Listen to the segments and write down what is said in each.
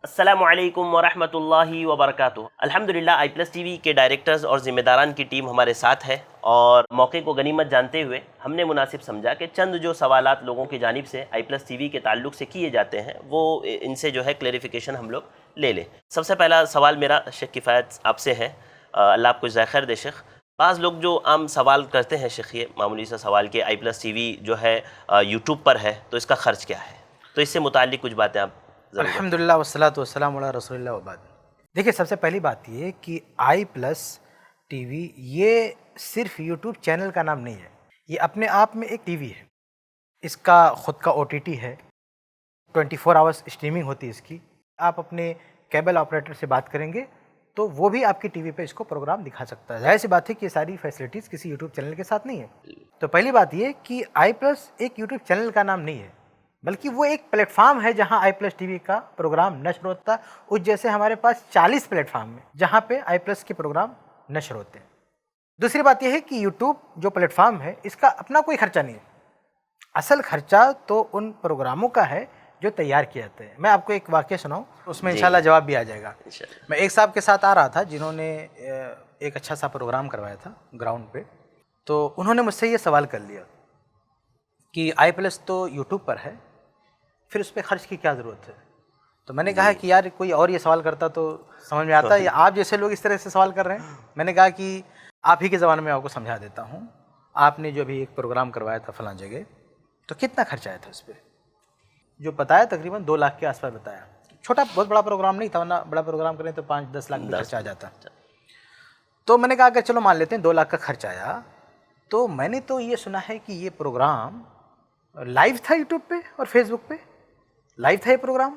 السلام علیکم ورحمۃ اللہ وبرکاتہ۔ الحمدللہ آئی پلس ٹی وی کے ڈائریکٹرز اور ذمہ داران کی ٹیم ہمارے ساتھ ہے، اور موقع کو غنیمت جانتے ہوئے ہم نے مناسب سمجھا کہ چند جو سوالات لوگوں کی جانب سے آئی پلس ٹی وی کے تعلق سے کیے جاتے ہیں وہ ان سے جو ہے کلیریفیکیشن ہم لوگ لے لیں۔ سب سے پہلا سوال میرا شیخ کفایت آپ سے ہے، اللہ آپ کو جزائے خیر دے شیخ۔ بعض لوگ جو عام سوال کرتے ہیں شیخ، یہ معمولی سا سوال کہ آئی پلس ٹی وی جو ہے یوٹیوب پر ہے تو اس کا خرچ کیا ہے، تو اس سے متعلق کچھ باتیں آپ ضرور۔ الحمدللہ والصلاۃ والسلام علی رسول اللہ وبعد۔ دیکھیے، سب سے پہلی بات یہ کہ آئی پلس ٹی وی یہ صرف یوٹیوب چینل کا نام نہیں ہے، یہ اپنے آپ میں ایک ٹی وی ہے۔ اس کا خود کا او ٹی ٹی ہے، 24 آورس اسٹریمنگ ہوتی ہے اس کی۔ آپ اپنے کیبل آپریٹر سے بات کریں گے تو وہ بھی آپ کی ٹی وی پہ اس کو پروگرام دکھا سکتا ہے۔ ظاہر سی بات ہے کہ یہ ساری فیسلٹیز کسی یوٹیوب چینل کے ساتھ نہیں ہے۔ تو پہلی بات یہ کہ آئی پلس ایک یوٹیوب چینل کا نام نہیں ہے، بلکہ وہ ایک پلیٹ فارم ہے جہاں آئی پلس ٹی وی کا پروگرام نشر ہوتا ہے۔ اس جیسے ہمارے پاس 40 پلیٹ فارم ہیں جہاں پہ آئی پلس کے پروگرام نشر ہوتے ہیں۔ دوسری بات یہ ہے کہ یوٹیوب جو پلیٹ فارم ہے اس کا اپنا کوئی خرچہ نہیں ہے، اصل خرچہ تو ان پروگراموں کا ہے جو تیار کیے جاتے ہیں۔ میں آپ کو ایک واقعہ سناؤں، اس میں انشاءاللہ جواب بھی آ جائے گا۔ میں ایک صاحب کے ساتھ آ رہا تھا جنہوں نے ایک اچھا سا پروگرام کروایا تھا گراؤنڈ پہ، تو انہوں نے مجھ سے یہ سوال کر لیا کہ آئی پلس تو یوٹیوب پر ہے، پھر اس پہ خرچ کی کیا ضرورت ہے؟ تو میں نے کہا کہ یار کوئی اور یہ سوال کرتا تو سمجھ میں آتا ہے، یا آپ جیسے لوگ اس طرح سے سوال کر رہے ہیں۔ میں نے کہا کہ آپ ہی کے زبان میں آپ کو سمجھا دیتا ہوں۔ آپ نے جو ابھی ایک پروگرام کروایا تھا فلاں جگہ، تو کتنا خرچہ آیا تھا اس پہ؟ جو بتایا تقریباً 2 لاکھ کے آس پاس بتایا۔ چھوٹا بہت بڑا پروگرام نہیں تھا، ورنہ بڑا پروگرام کریں تو 5-10 لاکھ بھی خرچہ آ جاتا۔ تو میں نے کہا کہ چلو مان لیتے ہیں 2 لاکھ کا خرچ آیا، تو میں نے تو یہ سنا ہے کہ یہ پروگرام لائیو تھا یوٹیوب پہ اور فیس بک پہ، لائیو تھا یہ پروگرام؟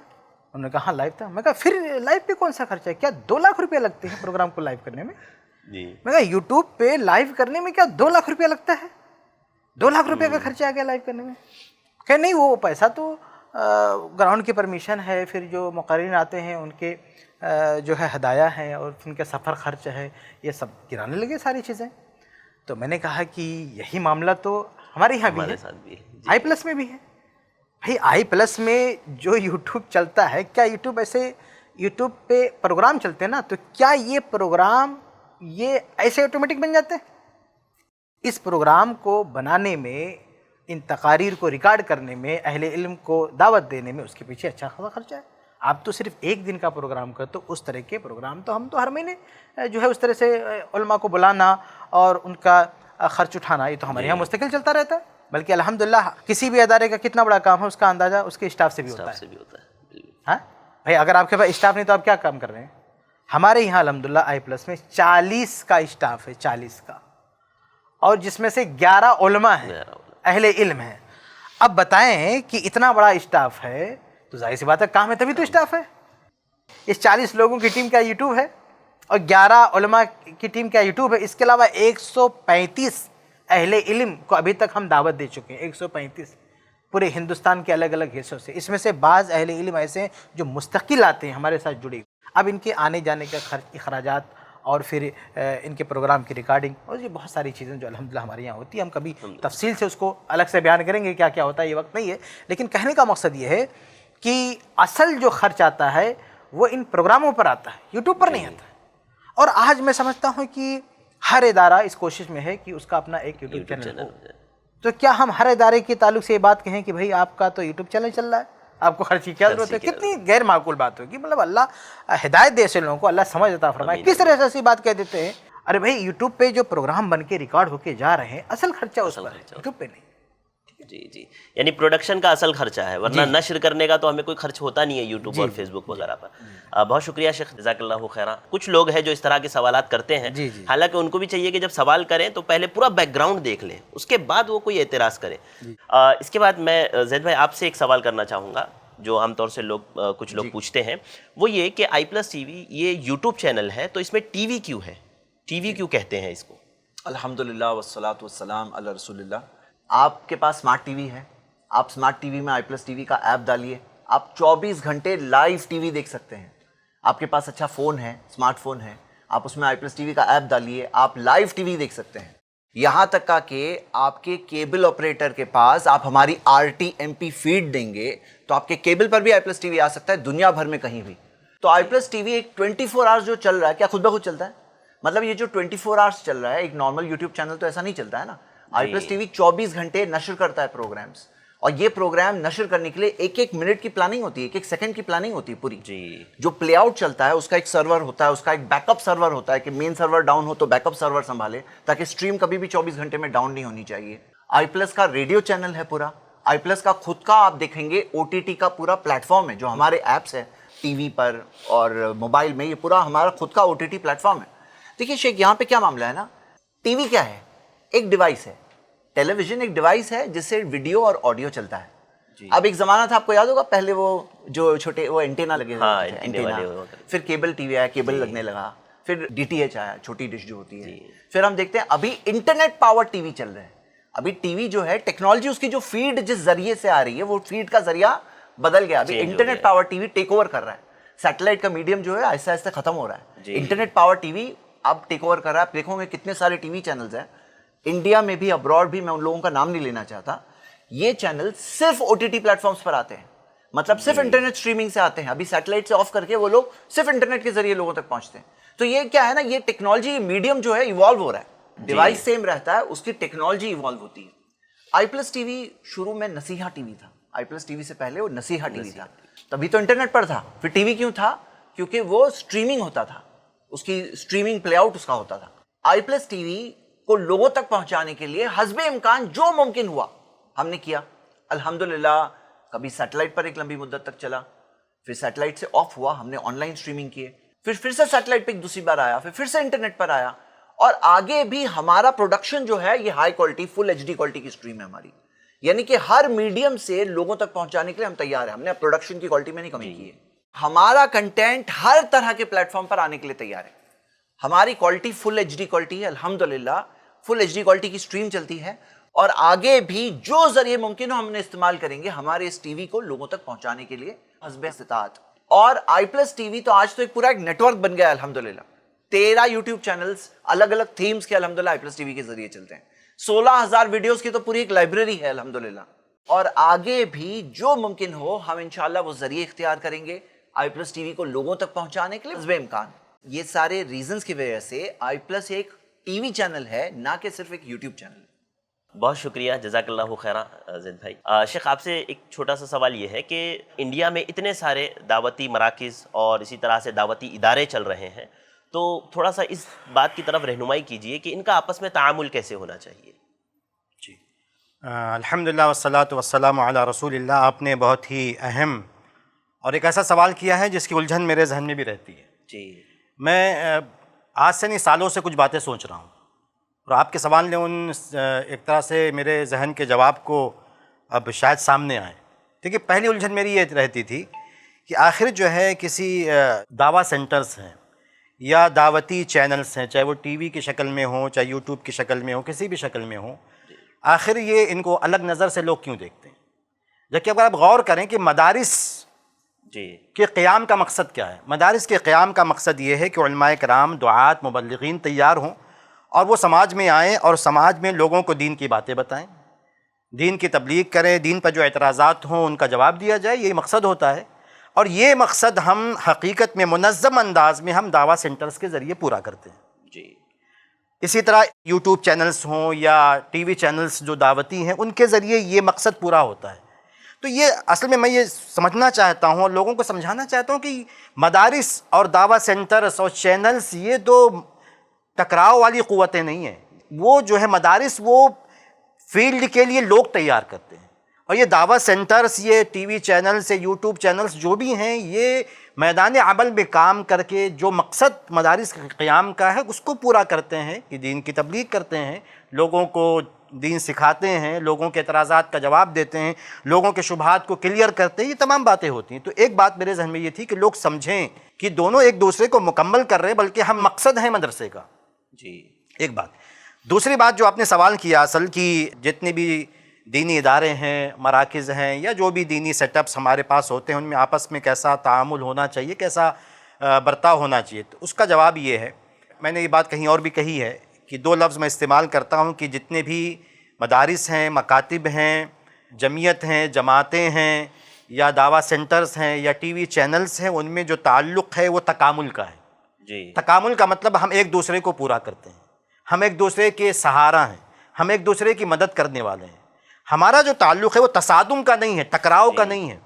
انہوں نے کہا ہاں لائیو تھا۔ میں کہا پھر لائیو پہ کون سا خرچہ ہے؟ کیا 2 لاکھ روپیہ لگتے ہیں پروگرام کو لائیو کرنے میں؟ میں کہا یوٹیوب پہ لائیو کرنے میں کیا 2 لاکھ روپیہ لگتا ہے؟ 2 لاکھ روپیہ کا خرچہ آ گیا لائیو کرنے میں؟ کہ نہیں، وہ پیسہ تو گراؤنڈ کی پرمیشن ہے، پھر جو مقررین آتے ہیں ان کے جو ہے ہدایہ ہیں، اور ان کے سفر خرچ ہے، یہ سب گرانے لگے ساری چیزیں۔ تو میں نے کہا کہ یہی معاملہ تو ہمارے یہاں بھی ہے، آئی پلس میں بھی ہے۔ بھائی آئی پلس میں جو یوٹیوب چلتا ہے، کیا یوٹیوب ایسے یوٹیوب پہ پروگرام چلتے ہیں نا، تو کیا یہ پروگرام یہ ایسے آٹومیٹک بن جاتے ہیں؟ اس پروگرام کو بنانے میں، ان تقاریر کو ریکارڈ کرنے میں، اہل علم کو دعوت دینے میں اس کے پیچھے اچھا خاصا خرچہ ہے۔ آپ تو صرف ایک دن کا پروگرام کرتے تو اس طرح کے پروگرام تو ہم تو ہر مہینے جو ہے اس طرح سے علماء کو بلانا اور ان کا خرچ اٹھانا، یہ تو ہمارے یہاں مستقل چلتا رہتا ہے۔ بلکہ الحمدللہ کسی بھی ادارے کا کتنا بڑا کام ہے اس کا اندازہ اس کے اسٹاف سے بھی ہوتا ہے۔ ہاں بھائی، اگر آپ کے پاس اسٹاف نہیں تو آپ کیا کام کر رہے ہیں؟ ہمارے یہاں الحمدللہ آئی پلس میں 40 کا اسٹاف ہے، 40 کا، اور جس میں سے 11 علماء ہیں، اہل علم ہیں۔ اب بتائیں کہ اتنا بڑا اسٹاف ہے تو ظاہر سی بات ہے کام ہے تبھی تو اسٹاف ہے۔ اس 40 لوگوں کی ٹیم کا یوٹیوب ہے، اور 11 علماء کی ٹیم کا یوٹیوب ہے۔ اس کے علاوہ 135 اہل علم کو ابھی تک ہم دعوت دے چکے ہیں، 135 پورے ہندوستان کے الگ الگ حصوں سے۔ اس میں سے بعض اہل علم ایسے ہیں جو مستقل آتے ہیں ہمارے ساتھ جڑے، اب ان کے آنے جانے کا خرچ، اخراجات، اور پھر ان کے پروگرام کی ریکارڈنگ، اور یہ بہت ساری چیزیں جو الحمدللہ ہمارے یہاں ہوتی ہیں۔ ہم کبھی تفصیل سے اس کو الگ سے بیان کریں گے کیا کیا ہوتا ہے، یہ وقت نہیں ہے، لیکن کہنے کا مقصد یہ ہے کہ اصل جو خرچ آتا ہے وہ ان پروگراموں پر آتا ہے، یوٹیوب پر نہیں آتا ہے۔ اور آج میں سمجھتا ہوں کہ ہر ادارہ اس کوشش میں ہے کہ اس کا اپنا ایک یوٹیوب چینل ہو۔ تو کیا ہم ہر ادارے کے تعلق سے یہ بات کہیں کہ بھئی آپ کا تو یوٹیوب چینل چل رہا ہے، آپ کو خرچ کی کیا ضرورت ہے؟ کتنی غیر معقول بات ہوگی۔ مطلب اللہ ہدایت دے ایسے لوگوں کو، اللہ سمجھ عطا فرمائے۔ کس طرح سے ایسی بات کہہ دیتے ہیں؟ ارے بھائی یوٹیوب پہ جو پروگرام بن کے ریکارڈ ہو کے جا رہے ہیں، اصل خرچہ اس پر ہے، یوٹیوب پہ نہیں۔ جی، یعنی پروڈکشن کا اصل خرچہ ہے، ورنہ نشر کرنے کا تو ہمیں کوئی خرچ ہوتا نہیں ہے یوٹیوب اور فیس بک وغیرہ پر۔ بہت شکریہ شیخ، جزاک اللہ خیرہ۔ کچھ لوگ ہیں جو اس طرح کے سوالات کرتے ہیں، حالانکہ ان کو بھی چاہیے کہ جب سوال کریں تو پہلے پورا بیک گراؤنڈ دیکھ لیں، اس کے بعد وہ کوئی اعتراض کریں۔ اس کے بعد میں زید بھائی آپ سے ایک سوال کرنا چاہوں گا جو عام طور سے کچھ لوگ پوچھتے ہیں، وہ یہ کہ آئی پلس ٹی وی یہ یوٹیوب چینل ہے تو اس میں ٹی وی کیوں ہے؟ ٹی وی کیوں کہتے ہیں اس کو؟ الحمدللہ والصلاۃ والسلام علی رسول اللہ۔ آپ کے پاس اسمارٹ ٹی وی ہے، آپ اسمارٹ ٹی وی میں آئی پلس ٹی وی کا ایپ ڈالیے، آپ 24 گھنٹے لائیو ٹی وی دیکھ سکتے ہیں۔ آپ کے پاس اچھا فون ہے، اسمارٹ فون ہے، آپ اس میں آئی پلس ٹی وی کا ایپ ڈالیے، آپ لائیو ٹی وی دیکھ سکتے ہیں۔ یہاں تک کہ آپ کے کیبل آپریٹر کے پاس آپ ہماری RTMP فیڈ دیں گے تو آپ کے کیبل پر بھی آئی پلس ٹی وی آ سکتا ہے، دنیا بھر میں کہیں بھی۔ تو آئی پلس ٹی وی ایک 24 آورس جو چل رہا ہے، کیا خود بخود چلتا ہے؟ مطلب یہ جو 24 آورس چل رہا ہے، ایک نارمل یوٹیوب چینل تو ایسا نہیں چلتا ہے نا. آئی پلس ٹی وی 24 گھنٹے نشر کرتا ہے پروگرامس، اور یہ پروگرام نشر کرنے کے لیے ایک ایک منٹ کی پلاننگ ہوتی ہے، ایک ایک سیکنڈ کی پلاننگ ہوتی ہے پوری. جی. جو پلے آؤٹ چلتا ہے اس کا ایک سرور ہوتا ہے، اس کا ایک بیک اپ سرور ہوتا ہے کہ مین سرور ڈاؤن ہو تو بیک اپ سرور سنبھالے، تاکہ اسٹریم کبھی بھی 24 گھنٹے میں ڈاؤن نہیں ہونی چاہیے. آئی پلس کا ریڈیو چینل ہے پورا. آئی پلس کا خود کا آپ دیکھیں گے او ٹی ٹی کا پورا پلیٹ فارم ہے، جو ہمارے ایپس ہے ٹی وی پر اور موبائل میں، یہ پورا ہمارا خود کا او ٹی ٹی پلیٹ فارم ہے. دیکھیے شیخ، یہاں پہ کیا معاملہ ہے نا، ٹی وی کیا ہے؟ ایک ڈیوائس ہے. ٹیلی ویژن ایک ڈیوائس ہے جس سے ویڈیو اور آڈیو چلتا ہے. اب ایک زمانہ تھا، آپ کو یاد ہوگا، پہلے وہ جو چھوٹے وہ اینٹینا لگے ہوئے تھے، اینٹینا. پھر کیبل ٹی وی آیا، کیبل لگنے لگا. پھر ڈی ٹی ایچ آیا، چھوٹی ڈش جو ہوتی ہے. پھر ہم دیکھتے ہیں ابھی انٹرنیٹ پاور ٹی وی چل رہے ہیں. ابھی ٹی وی جو ہے ٹیکنالوجی اس کی جو فیڈ جس ذریعے سے آ رہی ہے وہ فیڈ کا ذریعہ بدل گیا. ابھی internet power T V take over کر رہا ہے. سیٹلائٹ کا میڈیم جو ہے آہستہ آہستہ ختم ہو رہا ہے. انٹرنیٹ پاور ٹی وی اب ٹیک اوور کر رہا ہے. آپ دیکھو گے کتنے سارے ٹی وی چینلز ہیں انڈیا میں بھی، ابراڈ بھی. میں ان لوگوں کا نام نہیں لینا چاہتا. یہ چینل صرف O T T platforms پر آتے ہیں، مطلب صرف انٹرنیٹ اسٹریمنگ سے آتے ہیں. ابھی سیٹلائٹ سے آف کر کے وہ لوگ صرف انٹرنیٹ کے ذریعے لوگوں تک پہنچتے ہیں. تو یہ کیا ہے نا، یہ ٹیکنالوجی میڈیم جو ہے ایوالو ہو رہا ہے. ڈیوائس سیم رہتا ہے، اس کی ٹیکنالوجی ایوالو ہوتی ہے. آئی پلس ٹی وی شروع میں نصیحہ ٹی وی تھا. آئی پلس ٹی وی سے پہلے وہ نصیحہ ٹی وی تھا. تبھی تو انٹرنیٹ پر تھا. پھر ٹی وی کیوں تھا؟ کیونکہ وہ اسٹریمنگ ہوتا تھا، اس کی اسٹریمنگ پلے آؤٹ اس کا ہوتا تھا. آئی پلس ٹی وی کو لوگوں تک پہنچانے کے لیے حسب امکان جو ممکن ہوا ہم نے کیا. الحمدللہ کبھی سیٹلائٹ پر ایک لمبی مدت تک چلا، پھر سیٹلائٹ سے آف ہوا، ہم نے آن لائن اسٹریمنگ کیے. پھر سے سیٹلائٹ پہ ایک دوسری بار آیا، پھر سے انٹرنیٹ پر آیا. اور آگے بھی ہمارا پروڈکشن جو ہے یہ high quality, full H D quality کی اسٹریم ہے ہماری. یعنی کہ ہر میڈیم سے لوگوں تک پہنچانے کے لیے ہم تیار ہیں. ہم نے پروڈکشن کی کوالٹی میں نہیں کمی کی ہے. ہمارا کنٹینٹ ہر طرح کے پلیٹ فارم پر آنے کے لیے تیار ہے. ہماری quality full H D quality ہے الحمدللہ. فل ایچ ڈی کوالٹی کی اسٹریم چلتی ہے، اور آگے بھی جو ذریعے ممکن ہو ہم نے استعمال کریں گے ہمارے اس ٹی وی کو لوگوں تک پہنچانے کے لیے حسب استطاعت. اور آئی پلس ٹی وی تو آج تو ایک پورا ایک نیٹ ورک بن گیا ہے الحمدللہ. 13 یوٹیوب چینلز الگ الگ تھیمز کے الحمدللہ آئی پلس ٹی وی کے ذریعے چلتے ہیں. 16,000 ویڈیوز کی تو پوری ایک لائبریری ہے الحمدللہ. اور آگے بھی جو ممکن ہو ہم انشاءاللہ وہ ذریعے اختیار کریں گے آئی پلس ٹی وی کو لوگوں تک پہنچانے کے لیے حسب امکان. یہ سارے ریزنز کی وجہ سے آئی پلس ایک ٹی وی چینل ہے، نہ کہ صرف ایک یوٹیوب چینل. بہت شکریہ، جزاک اللہ خیرہ زید بھائی. شیخ آپ سے ایک چھوٹا سا سوال یہ ہے کہ انڈیا میں اتنے سارے دعوتی مراکز اور اسی طرح سے دعوتی ادارے چل رہے ہیں، تو تھوڑا سا اس بات کی طرف رہنمائی کیجئے کہ ان کا آپس میں تعامل کیسے ہونا چاہیے. جی الحمدللہ والصلاۃ والسلام علی رسول اللہ. آپ نے بہت ہی اہم اور ایک ایسا سوال کیا ہے جس کی الجھن میرے ذہن میں بھی رہتی ہے. جی. میں آج سے نہیں سالوں سے کچھ باتیں سوچ رہا ہوں، اور آپ کے سوال نے ان ایک طرح سے میرے ذہن کے جواب کو اب شاید سامنے آئے. دیکھیے پہلی الجھن میری یہ رہتی تھی کہ آخر جو ہے کسی دعویٰ سینٹرز ہیں یا دعوتی چینلز ہیں، چاہے وہ ٹی وی کی شکل میں ہوں، چاہے یوٹیوب کی شکل میں ہوں، کسی بھی شکل میں ہوں، آخر یہ ان کو الگ نظر سے لوگ کیوں دیکھتے ہیں؟ جبکہ اگر آپ غور کریں کہ مدارس کے قیام کا مقصد کیا ہے. مدارس کے قیام کا مقصد یہ ہے کہ علماء کرام، دعات، مبلغین تیار ہوں اور وہ سماج میں آئیں اور سماج میں لوگوں کو دین کی باتیں بتائیں، دین کی تبلیغ کریں، دین پر جو اعتراضات ہوں ان کا جواب دیا جائے. یہی مقصد ہوتا ہے، اور یہ مقصد ہم حقیقت میں منظم انداز میں ہم دعویٰ سینٹرز کے ذریعے پورا کرتے ہیں. جی. اسی طرح یوٹیوب چینلز ہوں یا ٹی وی چینلز جو دعوتی ہیں ان کے ذریعے یہ مقصد پورا ہوتا ہے. تو یہ اصل میں یہ سمجھنا چاہتا ہوں اور لوگوں کو سمجھانا چاہتا ہوں کہ مدارس اور دعویٰ سینٹرز اور چینلز یہ دو ٹکراؤ والی قوتیں نہیں ہیں. وہ جو ہے مدارس وہ فیلڈ کے لیے لوگ تیار کرتے ہیں، اور یہ دعویٰ سینٹرز، یہ ٹی وی چینلز، یہ یوٹیوب چینلز جو بھی ہیں، یہ میدان عمل میں کام کر کے جو مقصد مدارس کے قیام کا ہے اس کو پورا کرتے ہیں کہ دین کی تبلیغ کرتے ہیں، لوگوں کو دین سکھاتے ہیں، لوگوں کے اعتراضات کا جواب دیتے ہیں، لوگوں کے شبہات کو کلیئر کرتے ہیں. یہ تمام باتیں ہوتی ہیں. تو ایک بات میرے ذہن میں یہ تھی کہ لوگ سمجھیں کہ دونوں ایک دوسرے کو مکمل کر رہے ہیں، بلکہ ہم مقصد ہیں مدرسے کا. جی. ایک بات. دوسری بات جو آپ نے سوال کیا، اصل کی جتنے بھی دینی ادارے ہیں، مراکز ہیں، یا جو بھی دینی سیٹ اپس ہمارے پاس ہوتے ہیں ان میں آپس میں کیسا تعامل ہونا چاہیے، کیسا برتاؤ ہونا چاہیے. تو اس کا جواب یہ ہے، میں نے یہ بات کہیں اور بھی کہی ہے کہ دو لفظ میں استعمال کرتا ہوں کہ جتنے بھی مدارس ہیں، مکاتب ہیں، جمعیت ہیں، جماعتیں ہیں، یا دعویٰ سینٹرز ہیں یا ٹی وی چینلز ہیں، ان میں جو تعلق ہے وہ تکامل کا ہے۔ جی تکامل کا مطلب ہم ایک دوسرے کو پورا کرتے ہیں، ہم ایک دوسرے کے سہارا ہیں، ہم ایک دوسرے کی مدد کرنے والے ہیں۔ ہمارا جو تعلق ہے وہ تصادم کا نہیں ہے، ٹکراؤ کا نہیں ہے۔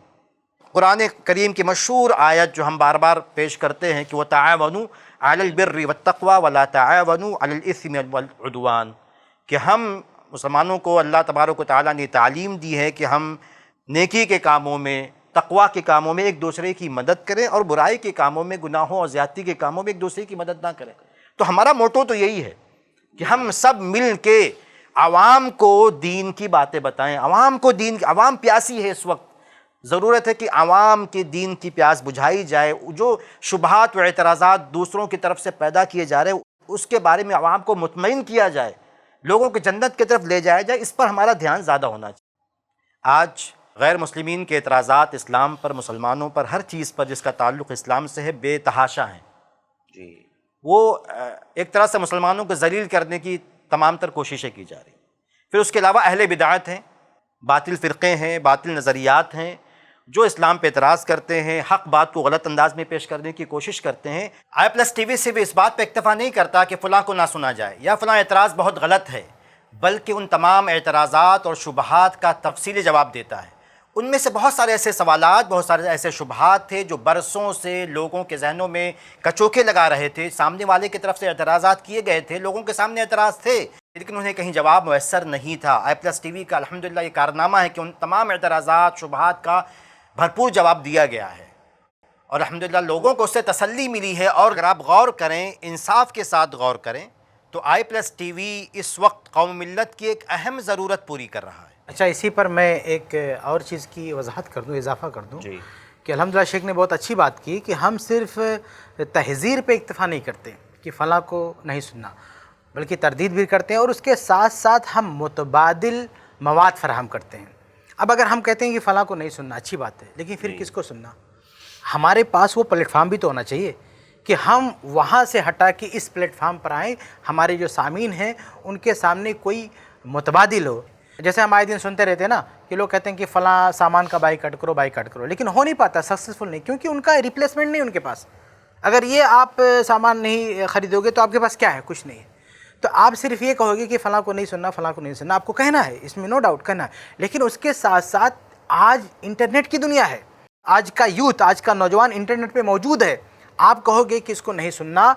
قرآن کریم کی مشہور آیت جو ہم بار بار پیش کرتے ہیں کہ وَتَعَاوَنُوا عَلَى الْبِرِّ وَالتَّقْوَى وَلَا تَعَاوَنُوا عَلَى الْإِثْمِ وَالْعُدْوَانِ، کہ ہم مسلمانوں کو اللہ تبارک و تعالیٰ نے تعلیم دی ہے کہ ہم نیکی کے کاموں میں، تقویٰ کے کاموں میں ایک دوسرے کی مدد کریں، اور برائی کے کاموں میں، گناہوں اور زیادتی کے کاموں میں ایک دوسرے کی مدد نہ کریں۔ تو ہمارا موٹو تو یہی ہے کہ ہم سب مل کے عوام کو دین کی باتیں بتائیں، عوام پیاسی ہے اس وقت، ضرورت ہے کہ عوام کے دین کی پیاس بجھائی جائے۔ جو شبہات و اعتراضات دوسروں کی طرف سے پیدا کیے جا رہے ہیں اس کے بارے میں عوام کو مطمئن کیا جائے، لوگوں کو جنت کی طرف لے جایا جائے، اس پر ہمارا دھیان زیادہ ہونا چاہیے۔ آج غیر مسلمین کے اعتراضات اسلام پر، مسلمانوں پر، ہر چیز پر جس کا تعلق اسلام سے ہے، بے تحاشا ہیں۔ جی وہ ایک طرح سے مسلمانوں کو ذلیل کرنے کی تمام تر کوششیں کی جا رہی ہیں۔ پھر اس کے علاوہ اہل بدعت ہیں، باطل فرقے ہیں، باطل نظریات ہیں، جو اسلام پہ اعتراض کرتے ہیں، حق بات کو غلط انداز میں پیش کرنے کی کوشش کرتے ہیں۔ i+TV سے بھی اس بات پہ اکتفا نہیں کرتا کہ فلاں کو نہ سنا جائے یا فلاں اعتراض بہت غلط ہے، بلکہ ان تمام اعتراضات اور شبہات کا تفصیلی جواب دیتا ہے۔ ان میں سے بہت سارے ایسے سوالات، بہت سارے ایسے شبہات تھے جو برسوں سے لوگوں کے ذہنوں میں کچوکے لگا رہے تھے، سامنے والے کی طرف سے اعتراضات کیے گئے تھے، لوگوں کے سامنے اعتراض تھے، لیکن انہیں کہیں جواب میسر نہیں تھا۔ i+TV کا الحمدللہ یہ کارنامہ ہے کہ ان تمام اعتراضات، شبہات کا بھرپور جواب دیا گیا ہے، اور الحمدللہ لوگوں کو اس سے تسلی ملی ہے۔ اور اگر آپ غور کریں، انصاف کے ساتھ غور کریں، تو i+TV اس وقت قوم ملت کی ایک اہم ضرورت پوری کر رہا ہے۔ اچھا، اسی پر میں ایک اور چیز کی وضاحت کر دوں، اضافہ کر دوں جی کہ الحمدللہ شیخ نے بہت اچھی بات کی کہ ہم صرف تحذیر پہ اکتفا نہیں کرتے کہ فلاں کو نہیں سننا، بلکہ تردید بھی کرتے ہیں، اور اس کے ساتھ ساتھ ہم متبادل مواد فراہم کرتے ہیں۔ اب اگر ہم کہتے ہیں کہ فلاں کو نہیں سننا، اچھی بات ہے، لیکن پھر کس کو سننا؟ ہمارے پاس وہ پلیٹ فارم بھی تو ہونا چاہیے کہ ہم وہاں سے ہٹا کے اس پلیٹ فارم پر آئیں، ہمارے جو سامعین ہیں ان کے سامنے کوئی متبادل ہو۔ جیسے ہم آئے دن سنتے رہتے ہیں نا کہ لوگ کہتے ہیں کہ فلاں سامان کا بائی کٹ کرو، لیکن ہو نہیں پاتا، سکسیسفل نہیں، کیونکہ ان کا ریپلیسمنٹ نہیں ان کے پاس۔ اگر یہ آپ سامان نہیں خریدو گے تو آپ کے پاس کیا ہے؟ کچھ نہیں ہے۔ تو آپ صرف یہ کہو گے کہ فلاں کو نہیں سننا، فلاں کو نہیں سننا، آپ کو کہنا ہے، اس میں نو ڈاؤٹ کہنا ہے، لیکن اس کے ساتھ ساتھ آج انٹرنیٹ کی دنیا ہے، آج کا یوتھ، آج کا نوجوان انٹرنیٹ پہ موجود ہے۔ آپ کہو گے کہ اس کو نہیں سننا،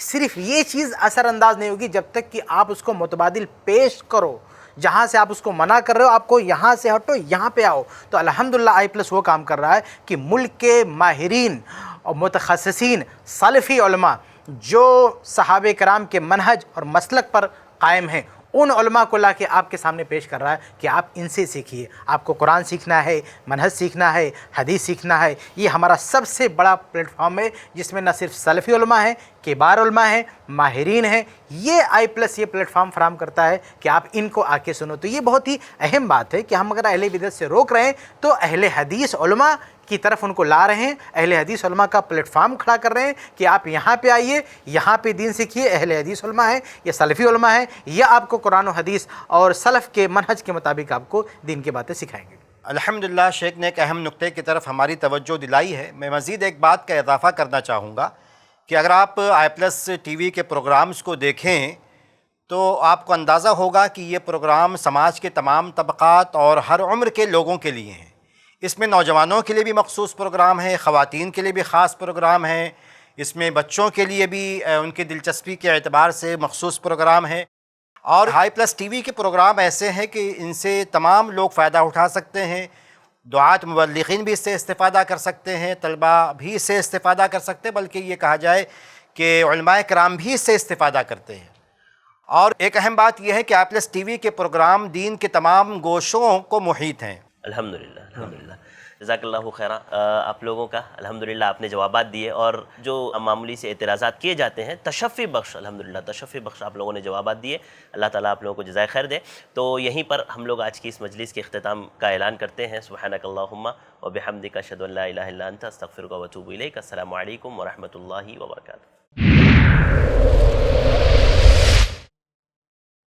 صرف یہ چیز اثر انداز نہیں ہوگی جب تک کہ آپ اس کو متبادل پیش کرو۔ جہاں سے آپ اس کو منع کر رہے ہو، آپ کو یہاں سے ہٹو، یہاں پہ آؤ۔ تو الحمدللہ i+ وہ کام کر رہا ہے کہ ملک کے ماہرین اور متخصصین سلفی علماء جو صحابہ کرام کے منہج اور مسلک پر قائم ہیں، ان علماء کو لا کے آپ کے سامنے پیش کر رہا ہے کہ آپ ان سے سیکھیے۔ آپ کو قرآن سیکھنا ہے، منہج سیکھنا ہے، حدیث سیکھنا ہے۔ یہ ہمارا سب سے بڑا پلیٹ فارم ہے جس میں نہ صرف سلفی علماء ہیں، کبار علماء ہیں، ماہرین ہیں۔ یہ i+ یہ پلیٹ فارم فراہم کرتا ہے کہ آپ ان کو آ کے سنو۔ تو یہ بہت ہی اہم بات ہے کہ ہم اگر اہل بدعت سے روک رہے ہیں تو اہل حدیث علماء کی طرف ان کو لا رہے ہیں، اہل حدیث علماء کا پلیٹ فارم کھڑا کر رہے ہیں کہ آپ یہاں پہ آئیے، یہاں پہ دین سیکھیے۔ اہل حدیث علماء ہیں یا سلفی علماء ہیں، یا آپ کو قرآن و حدیث اور سلف کے منہج کے مطابق آپ کو دین کی باتیں سکھائیں گے۔ الحمدللہ شیخ نے ایک اہم نقطے کی طرف ہماری توجہ دلائی ہے۔ میں مزید ایک بات کا اضافہ کرنا چاہوں گا کہ اگر آپ i+TV کے پروگرامز کو دیکھیں تو آپ کو اندازہ ہوگا کہ یہ پروگرام سماج کے تمام طبقات اور ہر عمر کے لوگوں کے لیے ہیں۔ اس میں نوجوانوں کے لیے بھی مخصوص پروگرام ہے، خواتین کے لیے بھی خاص پروگرام ہے، اس میں بچوں کے لیے بھی ان کی دلچسپی کے اعتبار سے مخصوص پروگرام ہے، اور i+TV کے پروگرام ایسے ہیں کہ ان سے تمام لوگ فائدہ اٹھا سکتے ہیں۔ دعات مبلغین بھی اس سے استفادہ کر سکتے ہیں، طلباء بھی اس سے استفادہ کر سکتے ہیں، بلکہ یہ کہا جائے کہ علماء کرام بھی اس سے استفادہ کرتے ہیں۔ اور ایک اہم بات یہ ہے کہ i+TV کے پروگرام دین کے تمام گوشوں کو محیط ہیں۔ الحمدللہ الحمدللہ، جزاک اللہ خیرہ آپ لوگوں کا۔ الحمدللہ آپ نے جوابات دیے، اور جو معمولی سے اعتراضات کیے جاتے ہیں تشفی بخش، الحمدللہ تشفی بخش آپ لوگوں نے جوابات دیے۔ اللہ تعالیٰ آپ لوگوں کو جزائے خیر دے۔ تو یہیں پر ہم لوگ آج کی اس مجلس کے اختتام کا اعلان کرتے ہیں۔ سبحانک اللہم و بحمدک، اشہد ان لا الہ الا انت، استغفرک و اتوب الیک۔ السلام علیکم ورحمۃ اللہ وبرکاتہ۔